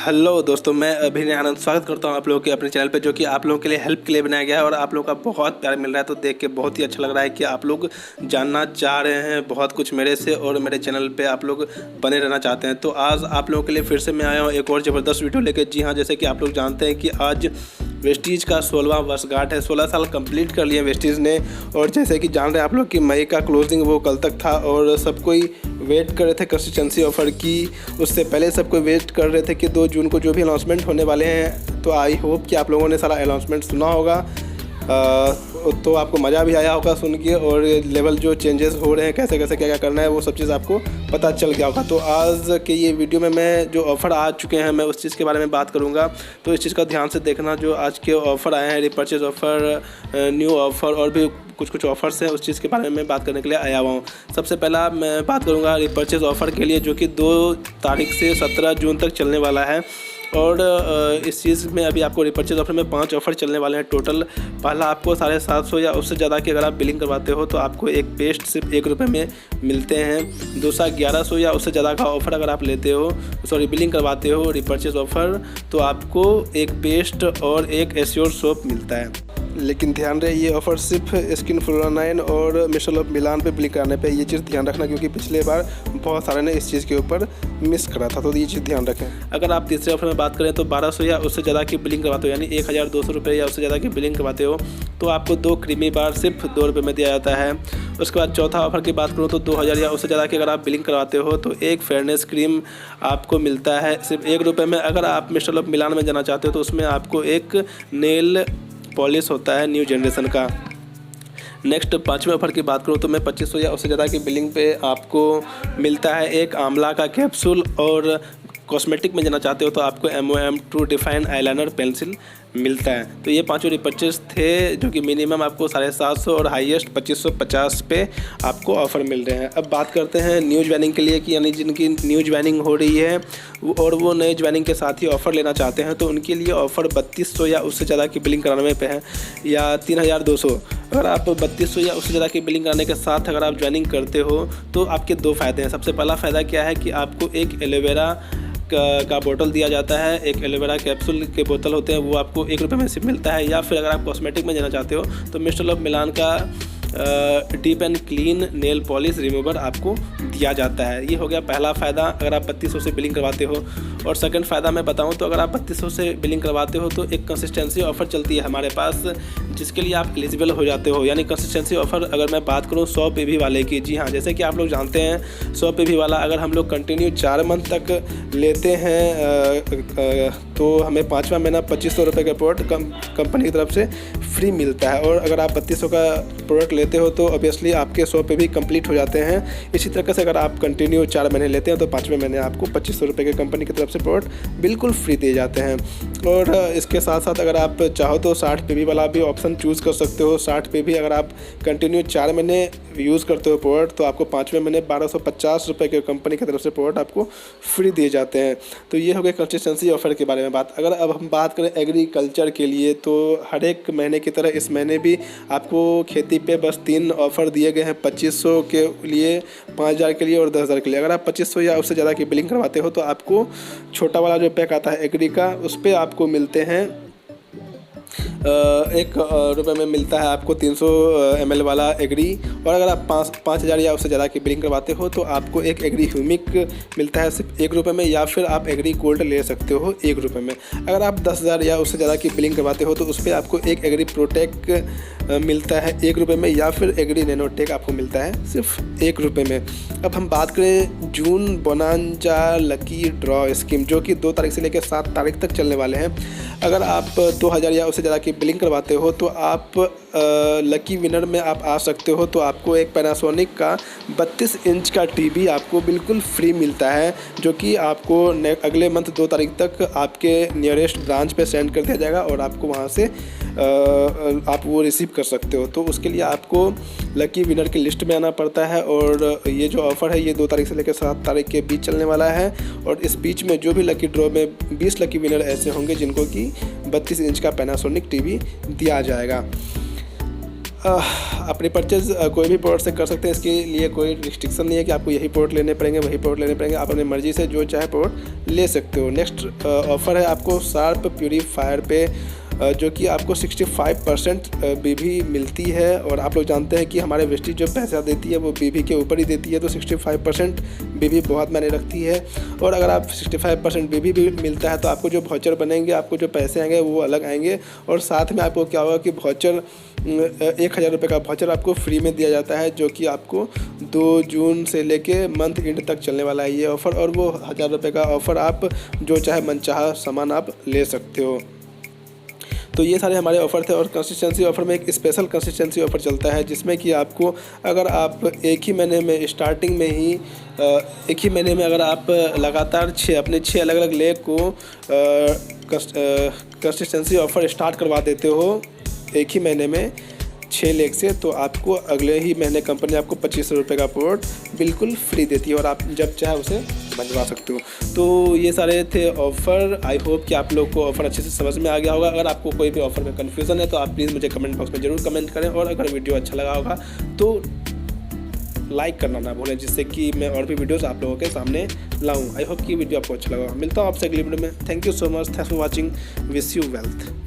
Hello दोस्तों, मैं अभिनय आनंद स्वागत करता हूं आप लोगों के अपने चैनल पे, जो कि आप लोगों के लिए हेल्प के लिए बनाया गया है और आप लोगों का बहुत प्यार मिल रहा है। तो देख के बहुत ही अच्छा लग रहा है कि आप लोग जानना चाह रहे हैं बहुत कुछ मेरे से और मेरे चैनल पे आप लोग बने रहना चाहते हैं। तो आज आप लोगों के लिए फिर से मैं आया हूँ एक और ज़बरदस्त वीडियो लेके। जी हाँ, जैसे कि आप लोग जानते हैं कि आज वेस्टीज का 16वां वर्षगांठ है। 16 साल कंप्लीट कर लिए वेस्टीज ने। और जैसे कि जान रहे हैं आप लोग कि मई का क्लोजिंग वो कल तक था और सब कोई वेट कर रहे थे कंसिस्टेंसी ऑफर की। उससे पहले सब कोई वेट कर रहे थे कि 2 जून को जो भी अनाउंसमेंट होने वाले हैं। तो आई होप कि आप लोगों ने सारा अनाउंसमेंट सुना होगा, तो आपको मज़ा भी आया होगा सुन के, और लेवल जो चेंजेस हो रहे हैं, कैसे कैसे क्या क्या करना है, वो सब चीज़ आपको पता चल गया होगा। तो आज के ये वीडियो में मैं जो ऑफ़र आ चुके हैं मैं उस चीज़ के बारे में बात करूँगा। तो इस चीज़ का ध्यान से देखना, जो आज के ऑफ़र आए हैं, रिपर्चेज ऑफ़र, न्यू ऑफ़र और भी कुछ ऑफ़र्स हैं, उस चीज़ के बारे में बात करने के लिए आया हुआ हूँ। सबसे पहला मैं बात करूँगा रिपर्चेज ऑफ़र के लिए, जो कि 2 तारीख से 17 जून तक चलने वाला है। और इस चीज़ में अभी आपको रिपर्चेज ऑफर में 5 ऑफ़र चलने वाले हैं टोटल। पहला आपको 750 या उससे ज़्यादा की अगर आप बिलिंग करवाते हो तो आपको एक पेस्ट सिर्फ ₹1 में मिलते हैं। दूसरा 1100 या उससे ज़्यादा का ऑफ़र अगर आप लेते हो, बिलिंग करवाते हो रिपर्चेज ऑफ़र, तो आपको एक पेस्ट और एक एश्योर सोप मिलता है। लेकिन ध्यान रहे, ये ऑफ़र सिर्फ स्किन फ्लोरानाइन और मिशेल ऑफ मिलान पे बिलिंग कराने पे, ये चीज़ ध्यान रखना, क्योंकि पिछले बार बहुत सारे ने इस चीज़ के ऊपर मिस करा था। तो ये चीज़ ध्यान रखें। अगर आप तीसरे ऑफर में बात करें तो 1200 या उससे ज़्यादा की बिलिंग करवाते हो, यानी ₹1200 या उससे ज़्यादा की बिलिंग करवाते हो, तो आपको 2 क्रीमी बार सिर्फ ₹2 में दिया जाता है। उसके बाद चौथा ऑफर की बात करूँ तो 2000 या उससे ज़्यादा की अगर आप बिलिंग करवाते हो तो एक फेयरनेस क्रीम आपको मिलता है सिर्फ ₹1 में। अगर आप मिस्टर ऑफ मिलान में जाना चाहते हो तो उसमें आपको एक नेल पॉलिश होता है न्यू जनरेशन का। नेक्स्ट 5वें ऑफर की बात करूँ तो मैं 2500 या उससे ज़्यादा की बिलिंग पे आपको मिलता है एक आंवला का कैप्सूल। और कॉस्मेटिक में जाना चाहते हो तो आपको MOM true define eyeliner pencil मिलता है। तो ये 5 रिपर्चेज थे, जो कि मिनिमम आपको 750 और हाईएस्ट 2550 पे आपको ऑफ़र मिल रहे हैं। अब बात करते हैं न्यू ज्वाइनिंग के लिए, कि यानी जिनकी न्यू ज्वाइनिंग हो रही है और वो नए ज्वाइनिंग के साथ ही ऑफ़र लेना चाहते हैं, तो उनके लिए ऑफ़र 3200 या उससे ज़्यादा की बिलिंग कराने पे है, या 3200। अगर आप 3200 या उससे ज़्यादा की बिलिंग कराने के साथ अगर आप ज्वाइनिंग करते हो तो आपके 2 फ़ायदे हैं। सबसे पहला फ़ायदा क्या है कि आपको एक एलोवेरा का बोतल दिया जाता है, एक एलोवेरा कैप्सूल के बोतल होते हैं, वो आपको ₹1 में सिर्फ मिलता है। या फिर अगर आप कॉस्मेटिक में जाना चाहते हो तो मिस्टर ऑफ मिलान का deep and clean nail polish remover आपको दिया जाता है। ये हो गया पहला फ़ायदा अगर आप 3200 से बिलिंग करवाते हो। और सेकंड फ़ायदा मैं बताऊं तो अगर आप 3200 से बिलिंग करवाते हो तो एक कंसिस्टेंसी ऑफ़र चलती है हमारे पास, जिसके लिए आप एलिजिबल हो जाते हो। यानी कंसिस्टेंसी ऑफ़र अगर मैं बात करूं 100 PV वाले की, जी हाँ, जैसे कि आप लोग जानते हैं 100 PV वाला अगर हम लोग कंटिन्यू 4 मंथ तक लेते हैं तो हमें 5वां महीना ₹2500 का प्रोडक्ट कंपनी की तरफ से फ्री मिलता है। और अगर आप 3200 का प्रोडक्ट लेते हो तो ऑब्वियसली आपके 100 PV कंप्लीट हो जाते हैं। इसी तरह से अगर आप कंटिन्यू 4 महीने लेते हैं तो 5वें महीने आपको ₹2500 के कंपनी की तरफ से प्रोडक्ट बिल्कुल फ्री दिए जाते हैं। और इसके साथ साथ अगर आप चाहो तो 60 PV वाला भी ऑप्शन चूज़ कर सकते हो। 60 PV अगर आप कंटिन्यू 4 महीने यूज़ करते हो प्रोडक्ट तो आपको 5वें महीने ₹1250 के कंपनी की तरफ से प्रोडक्ट आपको फ्री दिए जाते हैं। तो ये हो गया कंसिस्टेंसी ऑफ़र के बारे में बात। अगर अब हम बात करें एग्रीकल्चर के लिए, तो हर एक महीने की तरह इस महीने भी आपको खेती पे बस 3 ऑफ़र दिए गए हैं, 2500 के लिए, 5000 के लिए और 10,000 के लिए। अगर आप 2500 या उससे ज़्यादा की बिलिंग करवाते हो तो आपको छोटा वाला जो पैक आता है एग्री का, उस पर आपको मिलते हैं ₹1 में मिलता है आपको 300 ml वाला एग्री। और अगर आप 5000 या उससे ज़्यादा की बिलिंग करवाते हो तो आपको एक एग्री ह्यूमिक मिलता है सिर्फ ₹1 में, या फिर आप एग्री गोल्ड ले सकते हो ₹1 में। अगर आप 10,000 या उससे ज़्यादा की बिलिंग करवाते हो तो उस पर आपको एक एग्री प्रोटेक मिलता है ₹1 में, या फिर एग्री नैनोटेक आपको मिलता है सिर्फ ₹1 में। अब हम बात करें जून बोनांजा लकी ड्रॉ स्कीम, जो कि 2 तारीख से लेकर 7 तारीख तक चलने वाले हैं। अगर आप 2000 या उससे ज़्यादा की बिलिंग करवाते हो तो आप लकी विनर में आप आ सकते हो। तो आपको एक पैनासोनिक का 32 इंच का टीवी आपको बिल्कुल फ्री मिलता है, जो कि आपको अगले मंथ 2 तारीख तक आपके नियरेस्ट ब्रांच पे सेंड कर दिया जाएगा और आपको वहाँ से आप वो रिसीव कर सकते हो। तो उसके लिए आपको लकी विनर की लिस्ट में आना पड़ता है। और ये जो ऑफ़र है ये 2 तारीख से लेकर 7 तारीख के बीच चलने वाला है। और इस बीच में जो भी लकी ड्रॉ में 20 लकी विनर ऐसे होंगे जिनको कि 32 इंच का पैनासोनिक टीवी दिया जाएगा। अपनी परचेज़ कोई भी प्रोडक्ट से कर सकते हैं। इसके लिए कोई रिस्ट्रिक्शन नहीं है कि आपको यही प्रोडक्ट लेने पड़ेंगे, वही प्रोडक्ट लेने पड़ेंगे। आप अपनी मर्ज़ी से जो चाहे प्रोडक्ट ले सकते हो। नेक्स्ट ऑफ़र है आपको शार्प प्यूरीफायर पे, जो कि आपको 65% बीवी मिलती है। और आप लोग जानते हैं कि हमारे वेस्टेज जो पैसा देती है वो बीवी के ऊपर ही देती है, तो 65% बीवी बहुत मायने रखती है। और अगर आप 65% बीवी भी मिलता है तो आपको जो वाउचर बनेंगे, आपको जो पैसे आएंगे वो अलग आएंगे। और साथ में आपको क्या होगा कि वाउचर 1000 रुपये का वाउचर आपको फ्री में दिया जाता है, जो कि आपको 2 जून से लेके मंथ एंड तक चलने वाला है ये ऑफ़र। और वो 1000 रुपये का ऑफ़र आप जो चाहे मनचाहा सामान आप ले सकते हो। तो ये सारे हमारे ऑफ़र थे। और कंसिस्टेंसी ऑफ़र में एक स्पेशल कंसिस्टेंसी ऑफ़र चलता है, जिसमें कि आपको अगर आप एक ही महीने में स्टार्टिंग में ही एक ही महीने में अगर आप लगातार अपने 6 अलग अलग लेग को कंसिस्टेंसी ऑफ़र स्टार्ट करवा देते हो एक ही महीने में 6 लेग से, तो आपको अगले ही महीने कंपनी आपको 2500 रुपये का प्रोडक्ट बिल्कुल फ्री देती है और आप जब चाहे उसे भिजवा सकते हो। तो ये सारे थे ऑफ़र। आई होप कि आप लोग को ऑफ़र अच्छे से समझ में आ गया होगा। अगर आपको कोई भी ऑफ़र में कन्फ्यूज़न है तो आप प्लीज़ मुझे कमेंट बॉक्स में ज़रूर कमेंट करें। और अगर वीडियो अच्छा लगा होगा तो लाइक करना ना भूलें, जिससे कि मैं और भी वीडियोस आप लोगों के सामने लाऊं। आई होप कि वीडियो आपको अच्छा लगा। मिलता हूँ आपसे अगली वीडियो में। Thank you so much, thanks for watching, wish you wealth.